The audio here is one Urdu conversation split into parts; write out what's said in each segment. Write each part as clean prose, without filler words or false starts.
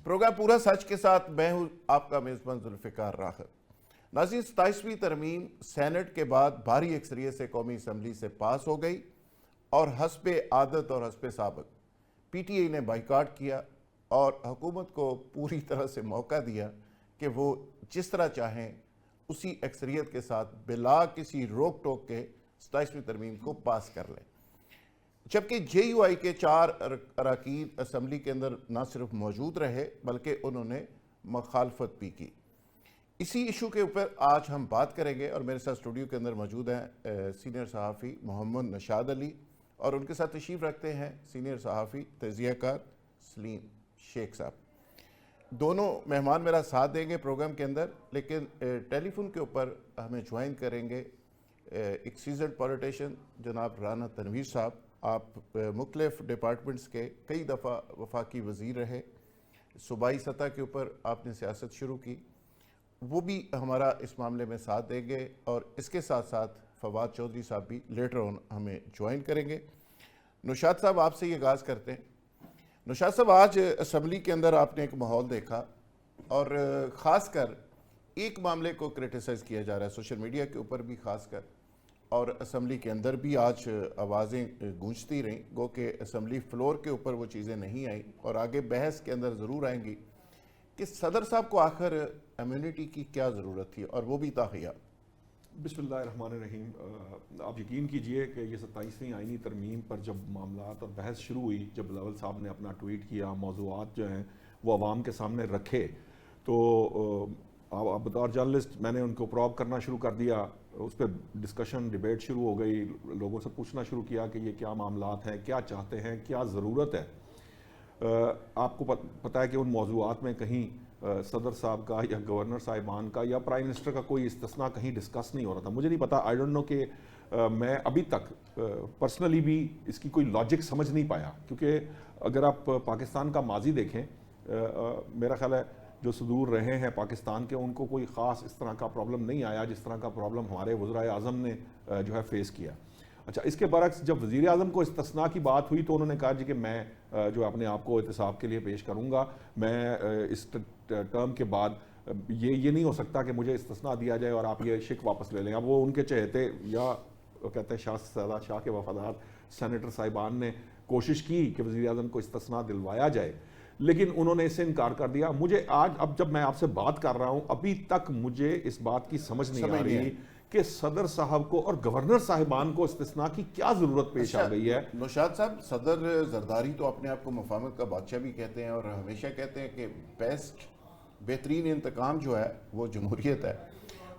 پروگرام پورا سچ کے ساتھ میں ہوں آپ کا میزبان ذوالفقار راغب۔ ناظرین، 27ویں ترمیم سینٹ کے بعد بھاری اکثریت سے قومی اسمبلی سے پاس ہو گئی اور حسب عادت اور حسب سابق پی ٹی آئی نے بائیکاٹ کیا اور حکومت کو پوری طرح سے موقع دیا کہ وہ جس طرح چاہیں اسی اکثریت کے ساتھ بلا کسی روک ٹوک کے 27ویں ترمیم کو پاس کر لیں، جبکہ جے یو آئی کے 4 اراکین اسمبلی کے اندر نہ صرف موجود رہے بلکہ انہوں نے مخالفت بھی کی۔ اسی ایشو کے اوپر آج ہم بات کریں گے اور میرے ساتھ اسٹوڈیو کے اندر موجود ہیں سینئر صحافی محمد نشاد علی اور ان کے ساتھ تشریف رکھتے ہیں سینئر صحافی تجزیہ کار سلیم شیخ صاحب۔ دونوں مہمان میرا ساتھ دیں گے پروگرام کے اندر، لیکن ٹیلی فون کے اوپر ہمیں جوائن کریں گے ایک سیزنڈ پولیٹیشین جناب رانا تنویر صاحب۔ آپ مختلف ڈپارٹمنٹس کے کئی دفعہ وفاقی وزیر رہے، صوبائی سطح کے اوپر آپ نے سیاست شروع کی، وہ بھی ہمارا اس معاملے میں ساتھ دیں گے، اور اس کے ساتھ ساتھ فواد چودھری صاحب بھی لیٹر آن ہمیں جوائن کریں گے۔ نشاد صاحب، آپ سے یہ آغاز کرتے ہیں۔ نشاد صاحب، آج اسمبلی کے اندر آپ نے ایک ماحول دیکھا اور خاص کر ایک معاملے کو کرٹیسائز کیا جا رہا ہے سوشل میڈیا کے اوپر بھی خاص کر، اور اسمبلی کے اندر بھی آج آوازیں گونجتی رہیں، گو کہ اسمبلی فلور کے اوپر وہ چیزیں نہیں آئیں اور آگے بحث کے اندر ضرور آئیں گی کہ صدر صاحب کو آخر امیونٹی کی کیا ضرورت تھی اور وہ بھی تاخیر۔ بسم اللہ الرحمن الرحیم۔ آپ یقین کیجئے کہ یہ 27ویں آئینی ترمیم پر جب معاملات اور بحث شروع ہوئی، جب بلاول صاحب نے اپنا ٹویٹ کیا، موضوعات جو ہیں وہ عوام کے سامنے رکھے، تو آپ بطور جرنلسٹ میں نے ان کو پروب کرنا شروع کر دیا، اس پہ ڈسکشن ڈیبیٹ شروع ہو گئی، لوگوں سے پوچھنا شروع کیا کہ یہ کیا معاملات ہیں، کیا چاہتے ہیں، کیا ضرورت ہے۔ آپ کو پتہ ہے کہ ان موضوعات میں کہیں صدر صاحب کا یا گورنر صاحبان کا یا پرائم منسٹر کا کوئی استثناء کہیں ڈسکس نہیں ہو رہا تھا۔ مجھے نہیں پتا، آئی ڈونٹ نو کہ میں ابھی تک پرسنلی بھی اس کی کوئی لاجک سمجھ نہیں پایا، کیونکہ اگر آپ پاکستان کا ماضی دیکھیں، میرا خیال ہے جو صدور رہے ہیں پاکستان کے، ان کو کوئی خاص اس طرح کا پرابلم نہیں آیا جس طرح کا پرابلم ہمارے وزرائے اعظم نے جو ہے فیس کیا۔ اچھا، اس کے برعکس جب وزیر اعظم کو استثناء کی بات ہوئی تو انہوں نے کہا جی کہ میں جو اپنے آپ کو احتساب کے لیے پیش کروں گا، میں اس ٹرم کے بعد یہ نہیں ہو سکتا کہ مجھے استثناء دیا جائے اور آپ یہ شک واپس لے لیں۔ اب وہ ان کے چہتے یا کہتے ہیں شاہ شاہ کے وفادار سینیٹر صاحبان نے کوشش کی کہ وزیر اعظم کو استثناء دلوایا جائے، لیکن انہوں نے اس سے انکار کر دیا۔ مجھے آج اب جب میں آپ سے بات کر رہا ہوں، ابھی تک مجھے اس بات کی سمجھ نہیں آ رہی کہ صدر صاحب کو اور گورنر صاحبان کو استثناء کی کیا ضرورت پیش آ گئی ہے۔ نشاد صاحب، صدر زرداری تو اپنے آپ کو مفاہمت کا بادشاہ بھی کہتے ہیں اور ہمیشہ کہتے ہیں کہ بہترین انتقام جو ہے وہ جمہوریت ہے،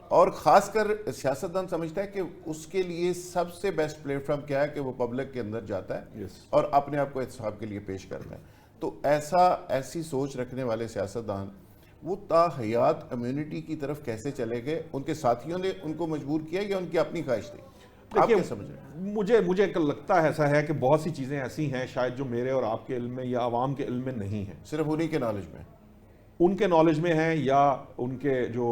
اور خاص کر سیاستدان سمجھتا ہے کہ اس کے لیے سب سے بیسٹ پلیٹ فارم کیا ہے کہ وہ پبلک کے اندر جاتا ہے اور اپنے آپ کو احتساب کے لیے پیش کرتا ہے۔ تو ایسی سوچ رکھنے والے سیاستدان وہ تا حیات امیونٹی کی طرف کیسے چلے گئے؟ ان کے ساتھیوں نے ان کو مجبور کیا یا ان کی اپنی خواہش تھی؟ آپ کیا سمجھ رہے ہیں؟ مجھے لگتا ہے ایسا ہے کہ بہت سی چیزیں ایسی ہیں شاید جو میرے اور آپ کے علم میں یا عوام کے علم میں نہیں ہیں، صرف انہی کے نالج میں، ان کے نالج میں ہیں یا ان کے جو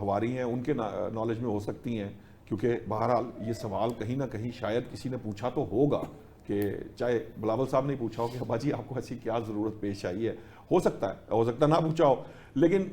ہواری ہیں ان کے نالج میں ہو سکتی ہیں، کیونکہ بہرحال یہ سوال کہیں نہ کہیں شاید کسی نے پوچھا تو ہوگا، کہ چاہے بلاول صاحب نے پوچھا ہو کہ ابا جی آپ کو ایسی کیا ضرورت پیش آئی ہے، ہو سکتا ہے نہ پوچھا ہو، لیکن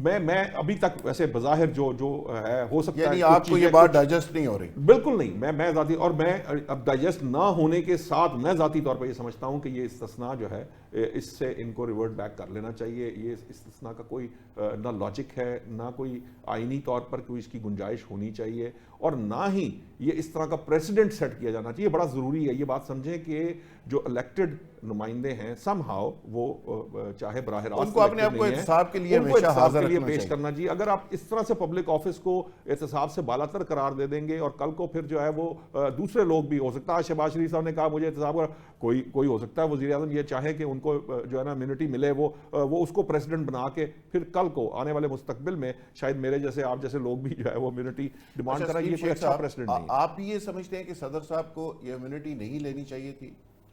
میں ابھی تک ویسے بظاہر جو ہے ہو سکتا ہے، یعنی آپ کو یہ بات ڈائجسٹ نہیں ہو رہی؟ بالکل نہیں، میں ذاتی اور میں اب ڈائجسٹ نہ ہونے کے ساتھ میں ذاتی طور پر یہ سمجھتا ہوں کہ یہ استثناء جو ہے اس سے ان کو ریورٹ بیک کر لینا چاہیے۔ یہ استثناء کا کوئی نہ لاجک ہے، نہ کوئی آئینی طور پر کوئی اس کی گنجائش ہونی چاہیے، اور نہ ہی یہ اس طرح کا پریسیڈنٹ سیٹ کیا جانا چاہیے۔ بڑا ضروری ہے یہ بات سمجھیں کہ جو الیکٹڈ نمائندے ہیں سم ہاؤ وہ چاہے براہ راست ان کو اپنے آپ کو احتساب کے لیے ہمیشہ حاضر رکھنا پیش کرنا چاہیے۔ اگر آپ اس طرح سے پبلک آفس کو احتساب سے بالاتر قرار دے دیں گے اور کل کو پھر جو ہے وہ دوسرے لوگ بھی ہو سکتا ہے، شہباز شریف صاحب نے کہا مجھے احتساب کوئی ہو سکتا ہے وزیر اعظم یہ چاہے کہ ان کو جو ہے نا امیونٹی ملے، وہ اس کو پریزیڈنٹ بنا کے پھر کل کو آنے والے مستقبل میں شاید میرے جیسے آپ جیسے لوگ بھی جو ہے وہ امیونٹی ڈیمانڈ کریں، یہ کوئی اچھا پریزیڈنٹ نہیں ہے۔ آپ بھی یہ سمجھتے ہیں کہ صدر صاحب کو یہ امیونٹی نہیں لینی چاہیے تھی؟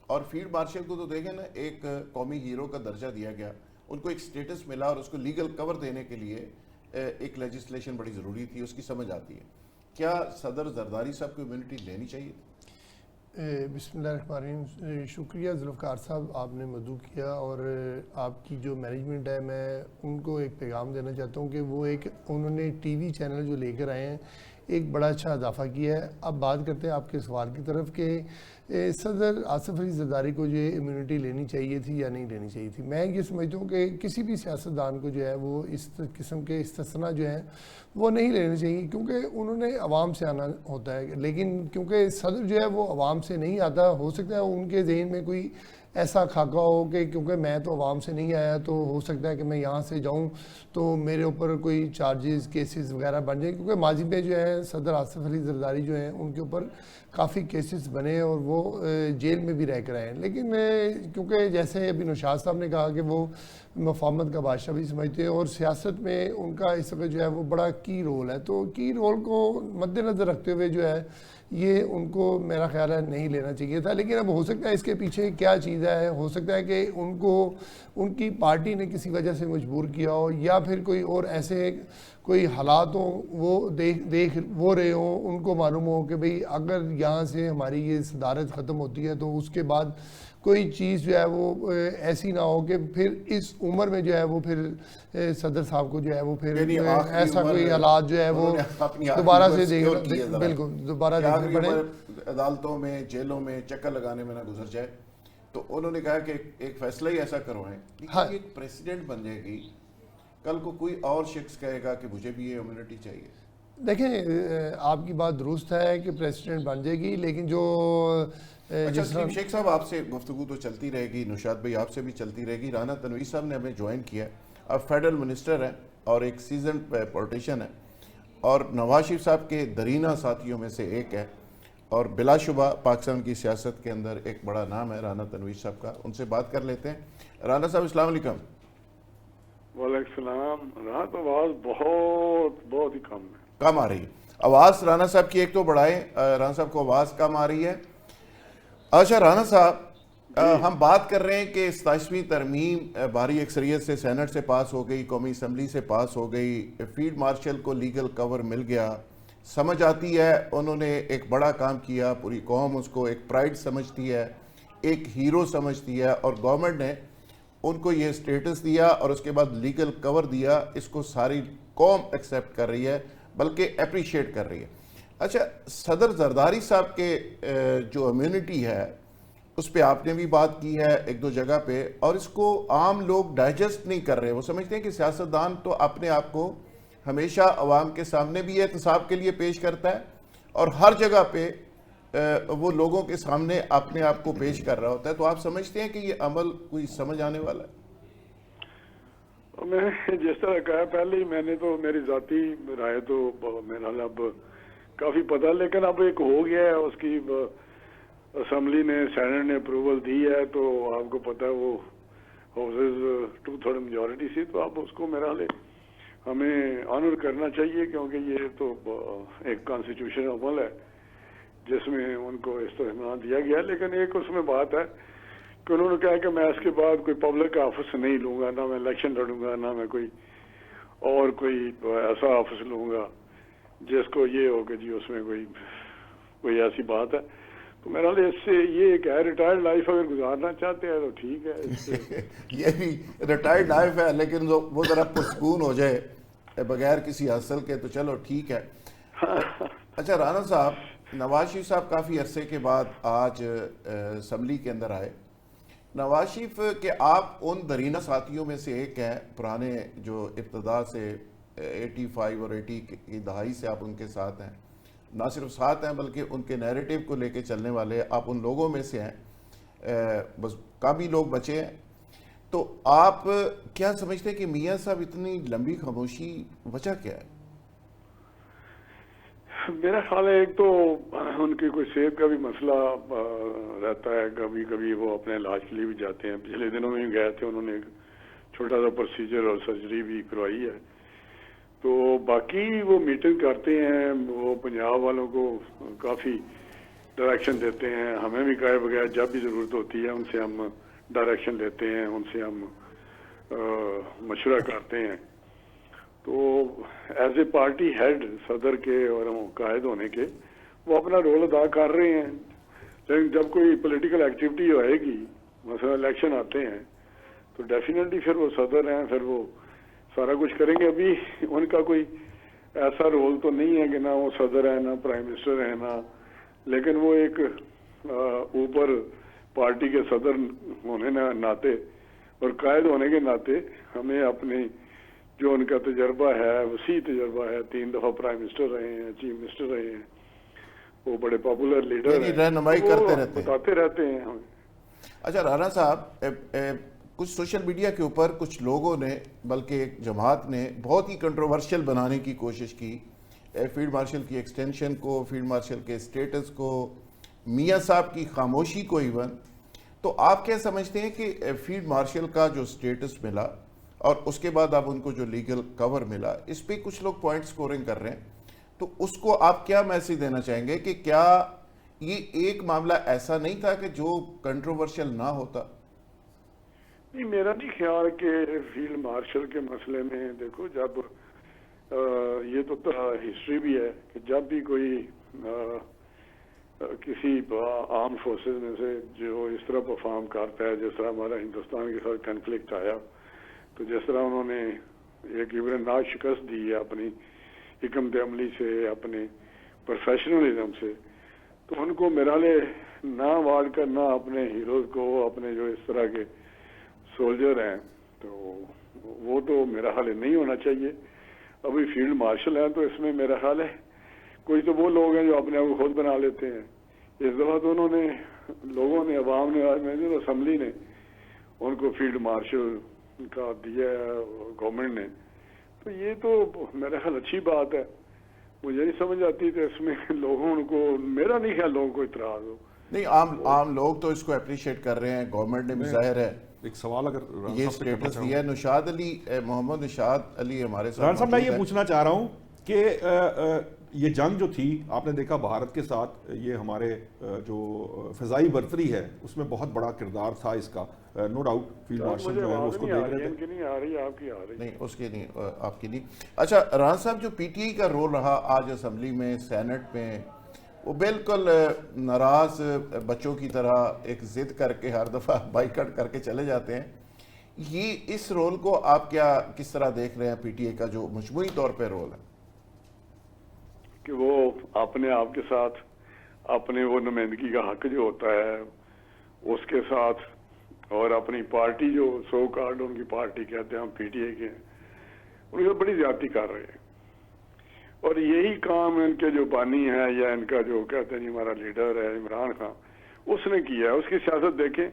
اور فیلڈ مارشل کو تو دیکھیں نا، ایک قومی ہیرو کا درجہ دیا گیا، ان کو ایک سٹیٹس ملا اور اس کو لیگل کور دینے کے لیے ایک لیجسلیشن بڑی ضروری تھی، اس کی سمجھ آتی ہے۔ کیا صدر زرداری صاحب کو امیونٹی لینی چاہیے تھی؟ بسم اللہ الرحمن الرحیم. شکریہ ذوالفقار صاحب, آپ نے مدعو کیا, اور آپ کی جو مینجمنٹ ہے میں ان کو ایک پیغام دینا چاہتا ہوں کہ وہ انہوں نے ٹی وی چینل جو لے کر آئے ہیں ایک بڑا اچھا اضافہ کیا ہے. اب بات کرتے ہیں آپ کے سوال کی طرف کہ صدر آصف علی زرداری کو جو امیونٹی لینی چاہیے تھی یا نہیں لینی چاہیے تھی. میں یہ سمجھتا ہوں کہ کسی بھی سیاستدان کو جو ہے وہ اس قسم کے استثنا جو ہیں وہ نہیں لینے چاہیے, کیونکہ انہوں نے عوام سے آنا ہوتا ہے. لیکن کیونکہ صدر جو ہے وہ عوام سے نہیں آتا, ہو سکتا ہے ان کے ذہن میں کوئی ایسا خاکہ ہو کہ کیونکہ میں تو عوام سے نہیں آیا تو ہو سکتا ہے کہ میں یہاں سے جاؤں تو میرے اوپر کوئی چارجز کیسز وغیرہ بن جائیں, کیونکہ ماضی میں جو ہے صدر آصف علی زرداری جو ہیں ان کے اوپر کافی کیسز بنے اور وہ جیل میں بھی رہ کر آئے ہیں. لیکن کیونکہ جیسے ابھی نوشاد صاحب نے کہا کہ وہ مفاہمت کا بادشاہ بھی سمجھتے ہیں اور سیاست میں ان کا اس وقت جو ہے وہ بڑا کی رول ہے, تو کی رول کو مد نظر رکھتے ہوئے جو ہے یہ ان کو میرا خیال ہے نہیں لینا چاہیے تھا. لیکن اب ہو سکتا ہے اس کے پیچھے کیا چیز ہے, ہو سکتا ہے کہ ان کو ان کی پارٹی نے کسی وجہ سے مجبور کیا ہو, یا پھر کوئی اور ایسے کوئی حالات ہوں وہ دیکھ وہ رہے ہوں, ان کو معلوم ہو کہ بھئی اگر یہاں سے ہماری یہ صدارت ختم ہوتی ہے تو اس کے بعد کوئی چیز جو ہے وہ ایسی نہ ہو کہ پھر اس عمر میں جو ہے وہ پھر صدر صاحب کو جو ہے وہ پھر ایسا کوئی حالات جو ہے وہ دوبارہ سے بالکل دوبارہ دیکھنے پڑے, عدالتوں میں جیلوں میں چکر لگانے میں نہ گزر جائے. تو انہوں نے کہا کہ ایک فیصلہ ہی ایسا کروائیں کہ ایک پریسیڈنٹ بن جائے گی, کل کو کوئی اور شخص کہے گا کہ مجھے بھی یہ امیونٹی چاہیے. دیکھیں آپ کی بات درست ہے کہ پریسیڈنٹ بن جائے گی, لیکن جو اچھا شیخ صاحب آپ سے گفتگو تو چلتی رہے گی, نوشاد بھائی آپ سے بھی چلتی رہے گی. رانا تنویر صاحب نے ہمیں جوائن کیا ہے, اب فیڈرل منسٹر ہیں اور ایک سیزن پولیٹیشین ہے, اور نواز شریف صاحب کے درینہ ساتھیوں میں سے ایک ہے, اور بلا شبہ پاکستان کی سیاست کے اندر ایک بڑا نام ہے رانا تنویر صاحب کا. ان سے بات کر لیتے ہیں. رانا صاحب السلام علیکم. وعلیکم السلام. رات آواز بہت ہی کم آ رہی ہے. آواز رانا صاحب کی ایک تو بڑھائیں, رانا صاحب کو آواز کم آ رہی ہے. اچھا رانا صاحب, ہم بات کر رہے ہیں کہ 27ویں ترمیم بھاری اکثریت سے سینٹ سے پاس ہو گئی, قومی اسمبلی سے پاس ہو گئی, فیلڈ مارشل کو لیگل کور مل گیا. سمجھ آتی ہے انہوں نے ایک بڑا کام کیا, پوری قوم اس کو ایک پرائڈ سمجھتی ہے, ایک ہیرو سمجھتی ہے, اور گورنمنٹ نے ان کو یہ سٹیٹس دیا اور اس کے بعد لیگل کور دیا. اس کو ساری قوم ایکسیپٹ کر رہی ہے, بلکہ اپریشیٹ کر رہی ہے. اچھا صدر زرداری صاحب کے جو امیونٹی ہے اس پہ آپ نے بھی بات کی ہے ایک دو جگہ پہ, اور اس کو عام لوگ ڈائجسٹ نہیں کر رہے. وہ سمجھتے ہیں کہ سیاستدان تو اپنے آپ کو ہمیشہ عوام کے سامنے بھی احتساب کے لیے پیش کرتا ہے, اور ہر جگہ پہ وہ لوگوں کے سامنے اپنے آپ کو پیش کر رہا ہوتا ہے. تو آپ سمجھتے ہیں کہ یہ عمل کوئی سمجھ آنے والا ہے؟ میں جس طرح کہا پہلے ہی, میں نے تو میری ذاتی رائے تو میرا اب کافی پتہ, لیکن اب ایک ہو گیا ہے, اس کی اسمبلی نے سینٹ نے اپروول دی ہے, تو آپ کو پتہ ہے وہ ہاؤسز 2/3 میجورٹی سی, تو اب اس کو میرا ہمیں آنر کرنا چاہیے, کیونکہ یہ تو ایک کانسٹیٹیوشن عمل ہے جس میں ان کو استثنا دیا گیا. لیکن ایک اس میں بات ہے کہ انہوں نے کہا کہ میں اس کے بعد کوئی پبلک آفس نہیں لوں گا, نہ میں الیکشن لڑوں گا, نہ میں کوئی ایسا آفس لوں گا جس کو یہ ہو کہ جی اس میں کوئی ایسی بات ہے. تو میرا اس سے یہ ایک ہے ریٹائرڈ لائف اگر گزارنا چاہتے ہیں تو ٹھیک ہے. یہ بھی ریٹائرڈ لائف ہے, لیکن وہ ذرا پرسکون ہو جائے بغیر کسی حاصل کے تو چلو ٹھیک ہے. اچھا رانا صاحب, نواز شریف صاحب کافی عرصے کے بعد آج اسمبلی کے اندر آئے. نواز شریف کے آپ ان درینہ ساتھیوں میں سے ایک ہیں, پرانے جو ابتدا سے 85 اور 80 کی دہائی سے آپ ان کے ساتھ ہیں. نہ صرف ساتھ ہیں بلکہ ان کے نیریٹو کو لے کے چلنے والے آپ ان لوگوں میں سے ہیں, بس کم ہی لوگ بچے ہیں. تو آپ کیا سمجھتے ہیں کہ میاں صاحب اتنی لمبی خاموشی وجہ کیا ہے؟ میرا خیال ہے ایک تو ان کی کوئی صحت کا بھی مسئلہ رہتا ہے, کبھی کبھی وہ اپنے علاج کے لیے بھی جاتے ہیں. پچھلے دنوں میں گئے تھے, انہوں نے ایک چھوٹا سا پروسیجر اور سرجری بھی کروائی ہے. تو باقی وہ میٹنگ کرتے ہیں, وہ پنجاب والوں کو کافی ڈائریکشن دیتے ہیں, ہمیں بھی کہے بغیر جب بھی ضرورت ہوتی ہے ان سے ہم ڈائریکشن لیتے ہیں, ان سے ہم مشورہ کرتے ہیں. تو ایز اے پارٹی ہیڈ صدر کے اور قائد ہونے کے وہ اپنا رول ادا کر رہے ہیں. لیکن جب کوئی پولیٹیکل ایکٹیویٹی ہوئے گی، مثلا الیکشن آتے ہیں تو ڈیفینیٹلی پھر وہ صدر ہیں، پھر وہ سارا کچھ کریں گے. ابھی ان کا کوئی ایسا رول تو نہیں ہے کہ نہ وہ صدر ہیں نہ پرائم منسٹر ہیں نہ، لیکن وہ ایک اوپر پارٹی کے صدر ہونے ناطے اور قائد ہونے کے ناطے ہمیں اپنی جو ان کا تجربہ ہے، وسیع تجربہ ہے، 3 دفعہ پرائم منسٹر رہے ہیں، چیف منسٹر رہے ہیں، وہ بڑے پاپولر لیڈر ہیں، رہنمائی کرتے رہتے ہیں، بتاتے رہتے ہیں ہمیں. اچھا رانا صاحب، کچھ سوشل میڈیا کے اوپر کچھ لوگوں نے، بلکہ ایک جماعت نے بہت ہی کنٹروورشل بنانے کی کوشش کی فیلڈ مارشل کی ایکسٹینشن کو، فیلڈ مارشل کے اسٹیٹس کو، میاں صاحب کی خاموشی کو ایون. تو آپ کیا سمجھتے ہیں کہ فیلڈ مارشل کا جو اسٹیٹس ملا اور اس کے بعد اب ان کو جو لیگل کور ملا، اس پہ کچھ لوگ پوائنٹ سکورنگ کر رہے ہیں، تو اس کو آپ کیا میسج دینا چاہیں گے کہ کیا یہ ایک معاملہ ایسا نہیں تھا کہ جو کنٹروورشل نہ ہوتا؟ نہیں، میرا نہیں خیال کہ فیلڈ مارشل کے مسئلے میں، دیکھو جب یہ تو ہسٹری بھی ہے کہ جب بھی کوئی کسی آرم فورسز میں سے جو اس طرح پرفارم کرتا ہے، جس طرح ہمارا ہندوستان کے ساتھ کنفلکٹ آیا، تو جس طرح انہوں نے ایک ناک شکست دی ہے اپنی حکمت عملی سے، اپنے پروفیشنلزم سے، تو ان کو میرا لے نہ وارڈ کرنا اپنے ہیروز کو، اپنے جو اس طرح کے سولجر ہیں، تو وہ تو میرا خیال نہیں ہونا چاہیے. ابھی فیلڈ مارشل ہیں تو اس میں میرا خیال ہے کوئی تو وہ لوگ ہیں جو اپنے آپ کو خود بنا لیتے ہیں. اس دفعہ تو انہوں نے، لوگوں نے، عوام نے، اسمبلی نے ان کو فیلڈ مارشل کا دیا ہے گورنمنٹ نے، تو یہ تو میرا خیال اچھی بات ہے. مجھے نہیں سمجھ آتی کہ اس میں لوگوں کو، میرا نہیں خیال لوگوں کو اعتراض ہو. نہیں، عام لوگ تو اس کو اپریشیٹ کر رہے ہیں، گورنمنٹ نے بھی ظاہر ہے ایک سوال اگر یہ اسٹیٹس دیا ہے. نشاد علی، محمد نشاد علی ہمارے ساتھ رحمان صاحب، میں موجود یہ ہیں. پوچھنا چاہ رہا ہوں کہ یہ جنگ جو تھی، آپ نے دیکھا بھارت کے ساتھ یہ ہمارے جو فضائی برتری ہے اس میں بہت بڑا کردار تھا اس کا، نو ڈاؤٹ. فیلڈ مارشل جو ہے وہ اس کو دیکھ رہے تھے. ان کی نہیں آ رہی، آپ کی آ رہی. نہیں، اس کی نہیں، آپ کی نہیں. اچھا رانا صاحب، جو پی ٹی آئی کا رول رہا آج اسمبلی میں، سینٹ میں، وہ بالکل ناراض بچوں کی طرح ایک ضد کر کے ہر دفعہ بائیکاٹ کر کے چلے جاتے ہیں. یہ اس رول کو آپ کس طرح دیکھ رہے ہیں، پی ٹی آئی کا جو مجموعی طور پہ رول ہے؟ کہ وہ اپنے آپ کے ساتھ اپنے وہ نمائندگی کا حق جو ہوتا ہے اس کے ساتھ، اور اپنی پارٹی جو سو کارڈ ان کی پارٹی کہتے ہیں، ہم پی ٹی آئی کے ہیں، ان کو بڑی زیادتی کر رہے ہیں. اور یہی کام ان کے جو بانی ہے، یا ان کا جو کہتے ہیں ہمارا لیڈر ہے عمران خان، اس نے کیا ہے. اس کی سیاست دیکھیں،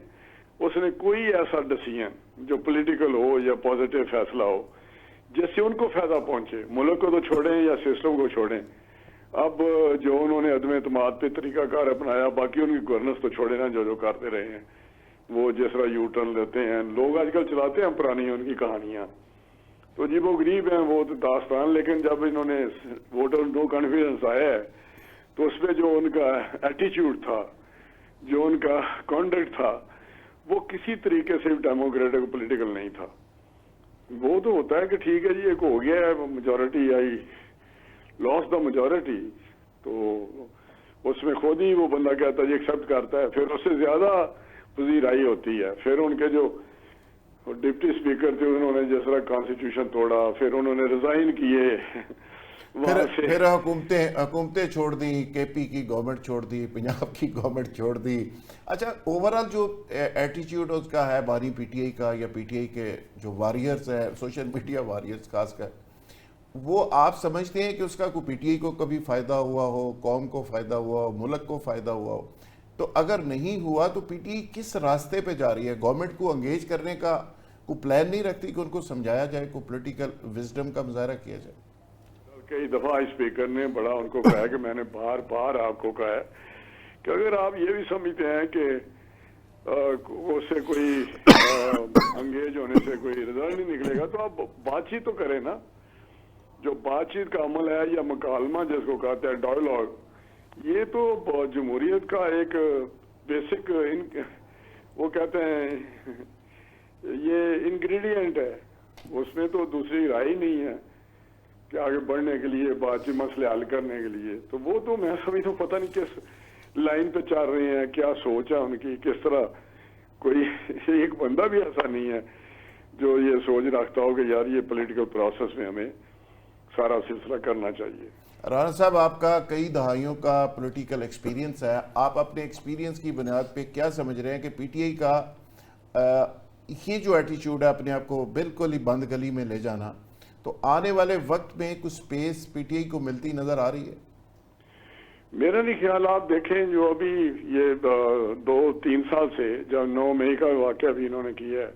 اس نے کوئی ایسا ڈیسیژن جو پولیٹیکل ہو یا پازیٹیو فیصلہ ہو جس سے ان کو فائدہ پہنچے، ملک کو تو چھوڑیں یا سسٹم کو چھوڑیں. اب جو انہوں نے عدم اعتماد پہ طریقہ کار اپنایا، باقی ان کی گورننس تو چھوڑے نا، جو کرتے رہے ہیں، وہ جس طرح یو ٹرن لیتے ہیں لوگ آج کل چلاتے ہیں پرانی ان کی کہانیاں، تو جی وہ غریب ہیں، وہ تو داستان. لیکن جب انہوں نے ووٹر نو کانفیڈنس آیا ہے تو اس پہ جو ان کا ایٹیچیوڈ تھا، جو ان کا کانڈکٹ تھا، وہ کسی طریقے سے ڈیموکریٹک پولیٹیکل نہیں تھا. وہ تو ہوتا ہے کہ ٹھیک ہے جی ایک ہو گیا ہے، majority I, loss the majority, تو اس میں خود ہی وہ بندہ کہتا ہے جی ایکسیپٹ کرتا ہے، پھر اس سے زیادہ پذیرائی ہوتی ہے. پھر ان کے جو ڈپٹی اسپیکر تھے انہوں نے جس طرح کانسٹیٹیوشن توڑا، پھر انہوں نے ریزائن کیے وہاں سے، پھر حکومتیں چھوڑ دی، کے پی کی گورنمنٹ چھوڑ دی، پنجاب کی گورنمنٹ چھوڑ دی. اچھا، اوورال جو ایٹیچیوڈ اس کا ہے بانی پی ٹی آئی کا، یا پی ٹی آئی کے جو واریئرز ہیں، سوشل میڈیا واریئرز خاص کر، وہ آپ سمجھتے ہیں کہ اس کا کوئی پی ٹی آئی کو کبھی فائدہ ہوا ہو، قوم کو فائدہ ہوا ہو، ملک کو فائدہ ہوا ہو؟ تو اگر نہیں ہوا تو پی ٹی آئی کس راستے پہ جا رہی ہے؟ گورنمنٹ کو انگیج کرنے کا کوئی پلان نہیں رکھتی کہ ان کو سمجھایا جائے، کوئی پولیٹیکل وزڈم کا مظاہرہ کیا جائے؟ کئی دفعہ اسپیکر نے بڑا ان کو کہا کہ میں نے بار بار آپ کو کہا ہے کہ اگر آپ یہ بھی سمجھتے ہیں کہ اس سے کوئی انگیج ہونے سے کوئی رزلٹ نہیں نکلے گا تو آپ بات چیت تو کریں نا. جو بات چیت کا عمل ہے یا مکالمہ جس کو کہتے ہیں ڈائیلاگ، یہ تو جمہوریت کا ایک بیسک وہ کہتے ہیں یہ انگریڈینٹ ہے. اس میں تو دوسری رائے نہیں ہے کہ آگے بڑھنے کے لیے، بات چیت، مسئلے حل کرنے کے لیے. تو وہ تو میں سمجھتا ہوں پتہ نہیں کس لائن پہ چل رہے ہیں, کیا سوچ ہے ان کی, کس طرح. کوئی ایک بندہ بھی ایسا نہیں ہے جو یہ سوچ رکھتا ہو کہ یار یہ پولیٹیکل پروسیس میں ہمیں سارا سلسلہ کرنا چاہیے. رانا صاحب, آپ کا کئی دہائیوں کا پولیٹیکل ایکسپیرینس ہے, آپ اپنے ایکسپیرینس کی بنیاد پہ کیا سمجھ رہے ہیں کہ پی ٹی آئی کا یہ جو ایٹیچیوڈ ہے اپنے آپ کو بالکل ہی بند گلی میں لے جانا, تو آنے والے وقت میں کچھ سپیس پی ٹی آئی کو ملتی نظر آ رہی ہے؟ میرا نہیں خیال. آپ دیکھیں جو ابھی یہ 2-3 سال سے جب 9 مئی کا واقعہ بھی انہوں نے کیا ہے,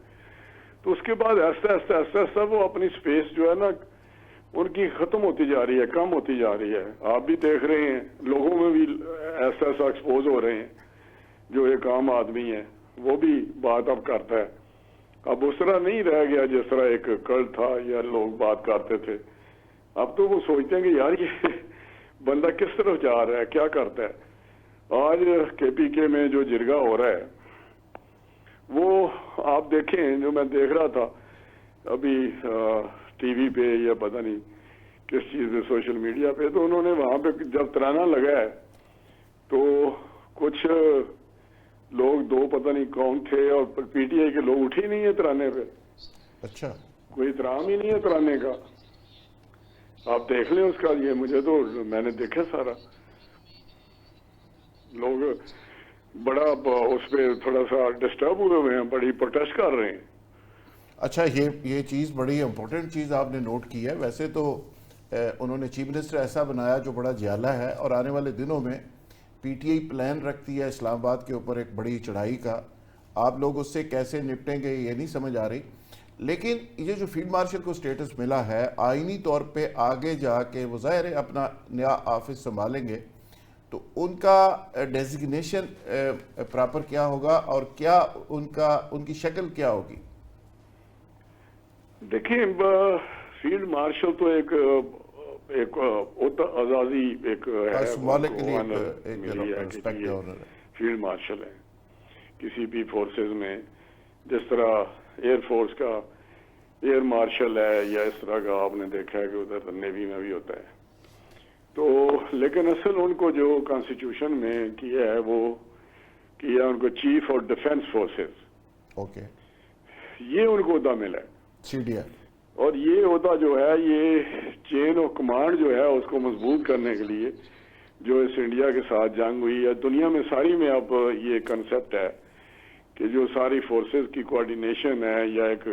تو اس کے بعد ایسا وہ اپنی سپیس جو ہے نا ان کی ختم ہوتی جا رہی ہے, کم ہوتی جا رہی ہے. آپ بھی دیکھ رہے ہیں لوگوں میں بھی ایسا ایکسپوز ہو رہے ہیں. جو ایک عام آدمی ہے وہ بھی بات اب کرتا ہے. اب اس طرح نہیں رہ گیا جس طرح ایک کل تھا یا لوگ بات کرتے تھے. اب تو وہ سوچتے ہیں کہ یار یہ بندہ کس طرف جا رہا ہے, کیا کرتا ہے. آج کے پی کے میں جو جرگہ ہو رہا ہے وہ آپ دیکھیں, جو میں دیکھ رہا تھا ابھی ٹی وی پہ یا پتہ نہیں کس چیز پہ, سوشل میڈیا پہ, تو انہوں نے وہاں پہ جب ترانہ لگا ہے تو کچھ لوگ, 2 پتہ نہیں کون تھے, اور پی ٹی آئی کے لوگ اٹھے نہیں ہیں ترانے پہ. اچھا, کوئی احترام ہی نہیں ہے ترانے کا. آپ دیکھ لیں اس کا. یہ مجھے تو میں نے دیکھا سارا, لوگ بڑا اس پہ تھوڑا سا ڈسٹرب ہوئے ہیں, بڑی پروٹیسٹ کر رہے ہیں. اچھا, یہ چیز بڑی امپورٹنٹ چیز آپ نے نوٹ کی ہے. ویسے تو انہوں نے چیف منسٹر ایسا بنایا جو بڑا جیالہ ہے, اور آنے والے دنوں میں پی ٹی آئی پلان رکھتی ہے اسلام آباد کے اوپر ایک بڑی چڑھائی کا. آپ لوگ اس سے کیسے نپٹیں گے یہ نہیں سمجھ آ رہی. لیکن یہ جو فیلڈ مارشل کو سٹیٹس ملا ہے, آئینی طور پہ آگے جا کے وہ ظاہر ہے اپنا نیا آفس سنبھالیں گے, تو ان کا ڈیزگنیشن پراپر کیا ہوگا اور کیا ان کی شکل کیا ہوگی؟ دیکھیں فیلڈ مارشل تو ایک آزادی ایک فیلڈ مارشل ہے کسی بھی فورسز میں. جس طرح ایئر فورس کا ایئر مارشل ہے, یا اس طرح کا آپ نے دیکھا ہے کہ ادھر نیوی میں بھی ہوتا ہے. تو لیکن اصل ان کو جو کانسٹیٹیوشن میں کیا ہے وہ کیا ان کو chief of defence forces, okay, یہ ان کو عہدہ ملا ہے, سی ڈی ایف. اور یہ عہدہ جو ہے یہ چین آف کمانڈ جو ہے اس کو مضبوط کرنے کے لیے جو اس انڈیا کے ساتھ جنگ ہوئی ہے, دنیا میں ساری میں اب یہ کنسپٹ ہے کہ جو ساری فورسز کی کوارڈینیشن ہے, یا ایک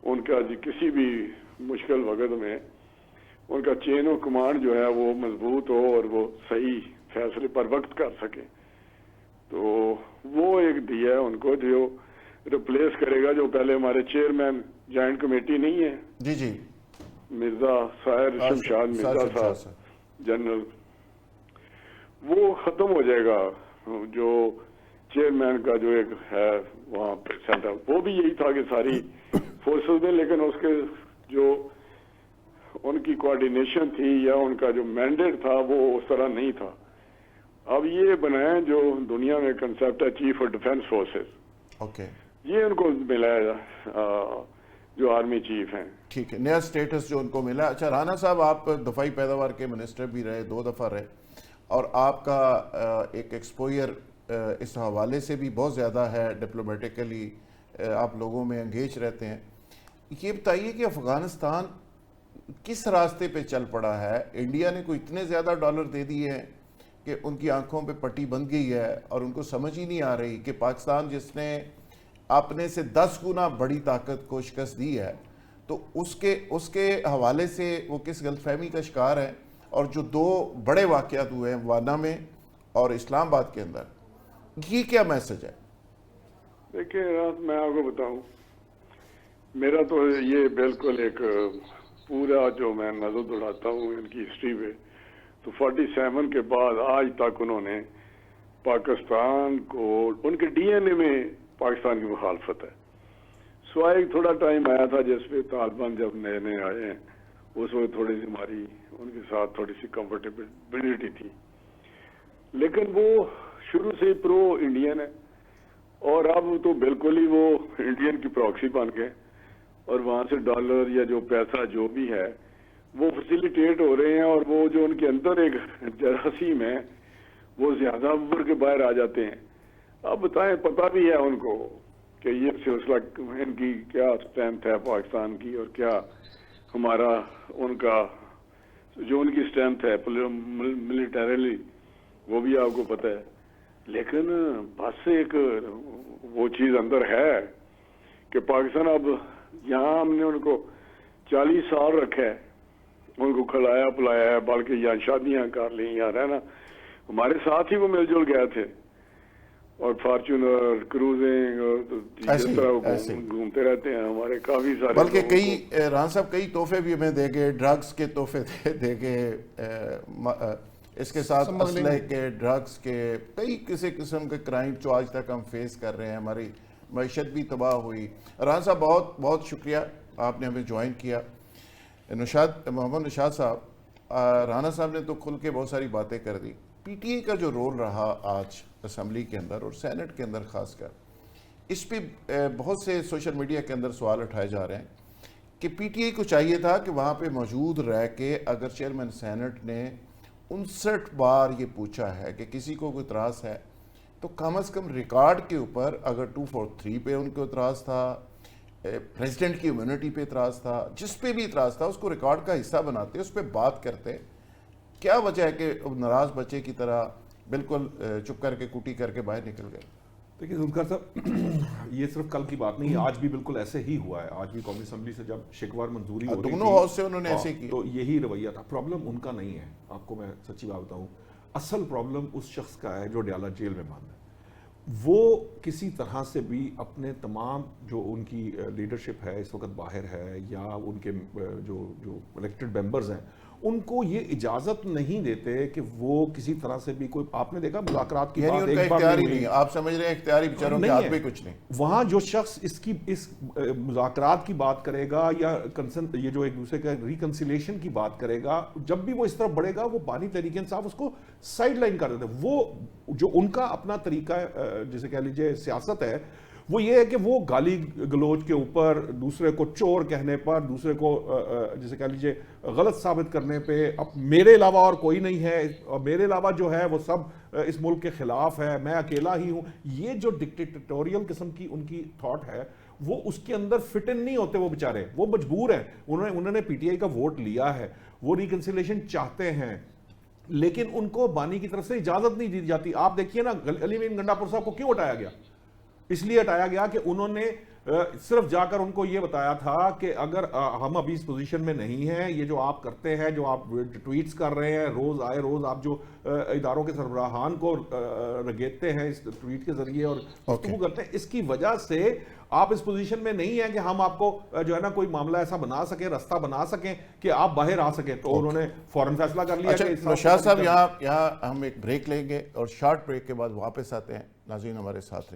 ان کا کسی بھی مشکل وقت میں ان کا چین آف کمانڈ جو ہے وہ مضبوط ہو اور وہ صحیح فیصلے پر وقت کر سکے. تو وہ ایک دیا ہے ان کو جو ریپلیس کرے گا جو پہلے ہمارے چیئرمین جوائنٹ کمیٹی نہیں ہے, جی جی, مرزا ساحر شمشاد مرزا صاحب جنرل, وہ ختم ہو جائے گا. جو چیئرمین کا جو ایک ہے وہاں پہ سینٹر, وہ بھی یہی تھا کہ ساری فورسز میں, لیکن اس کے جو ان کی کوارڈینیشن تھی یا ان کا جو مینڈیٹ تھا وہ اس طرح نہیں تھا. اب یہ بنایا جو دنیا میں کنسپٹ ہے chief of defence forces, okay, یہ ان کو ملا جو آرمی چیف ہیں. ٹھیک ہے, نیا سٹیٹس جو ان کو ملا. اچھا رانا صاحب, آپ دفاعی پیداوار کے منسٹر بھی رہے, 2 دفعہ رہے, اور آپ کا ایک ایکسپوئر اس حوالے سے بھی بہت زیادہ ہے, ڈپلومیٹیکلی آپ لوگوں میں انگیج رہتے ہیں. یہ بتائیے کہ افغانستان کس راستے پہ چل پڑا ہے؟ انڈیا نے کوئی اتنے زیادہ ڈالر دے دیے ہیں کہ ان کی آنکھوں پہ پٹی بن گئی ہے, اور ان کو سمجھ ہی نہیں آ رہی کہ پاکستان جس نے اپنے سے 10 گنا بڑی طاقت کو شکست دی ہے, تو اس کے حوالے سے وہ کس غلط فہمی کا شکار ہے. اور جو 2 بڑے واقعات ہوئے ہیں وانا میں اور اسلام آباد کے اندر, یہ کیا میسج ہے؟ دیکھیں میں آپ کو بتاؤں, میرا تو یہ بالکل ایک پورا جو میں نظر دوڑاتا ہوں ان کی ہسٹری پہ, تو 47 کے بعد آج تک انہوں نے پاکستان کو, ان کے ڈی این اے میں پاکستان کی مخالفت ہے. سوائے تھوڑا ٹائم آیا تھا جس پہ طالبان جب نئے نئے آئے ہیں, اس وقت تھوڑی سی ہماری ان کے ساتھ تھوڑی سی کمفرٹیبلٹی تھی, لیکن وہ شروع سے پرو انڈین ہے, اور اب تو بالکل ہی وہ انڈین کی پراکسی بن گئے, اور وہاں سے ڈالر یا جو پیسہ جو بھی ہے وہ فیسیلیٹیٹ ہو رہے ہیں. اور وہ جو ان کے اندر ایک جراثیم ہے وہ زیادہ اوپر کے باہر آ جاتے ہیں. اب بتائیں, پتہ بھی ہے ان کو کہ یہ سلسلہ ان کی کیا اسٹرینتھ ہے پاکستان کی, اور کیا ہمارا ان کا جو ان کی اسٹرینتھ ہے ملیٹریلی, وہ بھی آپ کو پتہ ہے. لیکن بس ایک وہ چیز اندر ہے کہ پاکستان اب یہاں ہم نے ان کو 40 سال رکھا ہے, ان کو کھلایا پلایا ہے, بلکہ یہاں شادیاں کر لیں, یہاں رہنا. ہمارے ساتھ ہی وہ مل جل گئے تھے, اور فارچونر کروزنگ اور جس طرح وہ گھومتے رہتے ہیں ہمارے کافی سارے. بلکہ کئی رانا صاحب کئی تحفے بھی ہمیں دے گئے, ڈرگز کے تحفے دے گئے, اس کے ساتھ اسلحے کے, ڈرگز کے, کئی کسی قسم کے کرائم جو آج تک ہم فیس کر رہے ہیں. ہماری معیشت بھی تباہ ہوئی. رانا صاحب بہت بہت شکریہ, آپ نے ہمیں جوائن کیا. محمد نشاد صاحب, رانا صاحب نے تو کھل کے بہت ساری باتیں کر دی. پی ٹی اے کا جو رول رہا آج اسمبلی کے اندر اور سینٹ کے اندر خاص کر, اس پہ بہت سے سوشل میڈیا کے اندر سوال اٹھائے جا رہے ہیں کہ پی ٹی اے کو چاہیے تھا کہ وہاں پہ موجود رہ کے, اگر چیئرمین سینٹ نے 59 بار یہ پوچھا ہے کہ کسی کو کوئی اعتراض ہے, تو کم از کم ریکارڈ کے اوپر, اگر 243 پہ ان کو اعتراض تھا, پریزیڈنٹ کی امیونٹی پہ اعتراض تھا, جس پہ بھی اعتراض تھا اس کو ریکارڈ کا حصہ بناتے, اس پہ بات کرتے. کیا وجہ ہے کہ ناراض بچے کی طرح بالکل چپ کر کے کوٹی کر کے باہر نکل گئے؟ دیکھیے ذوالفقار صاحب, یہ صرف کل کی بات نہیں ہے, آج بھی بالکل ایسے ہی ہوا ہے. آج بھی قومی اسمبلی سے جب شکوار منظوری ہو رہی تھی, دونوں ہاؤس سے انہوں نے ایسے کیا, تو یہی رویہ تھا. پرابلم ان کا نہیں ہے, آپ کو میں سچی بات بتاؤں, اصل پرابلم اس شخص کا ہے جو ڈیالہ جیل میں بند ہے. وہ کسی طرح سے بھی اپنے تمام جو ان کی لیڈرشپ ہے اس وقت باہر ہے, یا ان کے جو الیکٹڈ ممبرز ہیں, ان کو یہ اجازت نہیں دیتے کہ وہ کسی طرح سے بھی کوئی, آپ نے دیکھا مذاکرات کی بات ایک بار نہیں ہوئی. آپ سمجھ رہے ہیں اختیاری بیچاروں کے ہاتھ میں کچھ نہیں. وہاں جو شخص اس مذاکرات کی بات کرے گا, یا یہ جو ایک دوسرے کا ریکنسیلیشن کی بات کرے گا, جب بھی وہ اس طرف بڑھے گا, وہ بانی تحریک انصاف اس کو سائڈ لائن کر دیتے. وہ جو ان کا اپنا طریقہ جسے کہہ لیجئے سیاست ہے, وہ یہ ہے کہ وہ گالی گلوچ کے اوپر, دوسرے کو چور کہنے پر, دوسرے کو جسے کہہ لیجئے غلط ثابت کرنے پہ, اب میرے علاوہ اور کوئی نہیں ہے, اور میرے علاوہ جو ہے وہ سب اس ملک کے خلاف ہے, میں اکیلا ہی ہوں. یہ جو ڈکٹیٹوریل قسم کی ان کی تھاٹ ہے, وہ اس کے اندر فٹ ان نہیں ہوتے. وہ بیچارے وہ مجبور ہیں, انہوں نے پی ٹی آئی کا ووٹ لیا ہے, وہ ریکنسیلیشن چاہتے ہیں, لیکن ان کو بانی کی طرف سے اجازت نہیں دی جاتی. آپ دیکھیے نا, علی امین گنڈا پور صاحب کو کیوں ہٹایا گیا؟ اس لیے ہٹایا گیا کہ انہوں نے صرف جا کر ان کو یہ بتایا تھا کہ اگر ہم ابھی اس پوزیشن میں نہیں ہیں, یہ جو آپ کرتے ہیں, جو آپ ٹویٹس کر رہے ہیں, روز آئے روز آپ جو اداروں کے سربراہان کو رگیتے ہیں اس ٹویٹ کے ذریعے اور گفتگو کرتے ہیں, اس کی وجہ سے آپ اس پوزیشن میں نہیں ہیں کہ ہم آپ کو جو ہے نا کوئی معاملہ ایسا بنا سکیں, رستہ بنا سکیں کہ آپ باہر آ سکیں. تو انہوں نے فوراً فیصلہ کر لیا. اچھا شاہ صاحب, یہاں ہم ایک بریک لیں گے اور شارٹ بریک کے بعد واپس آتے ہیں. ناظرین ہمارے ساتھ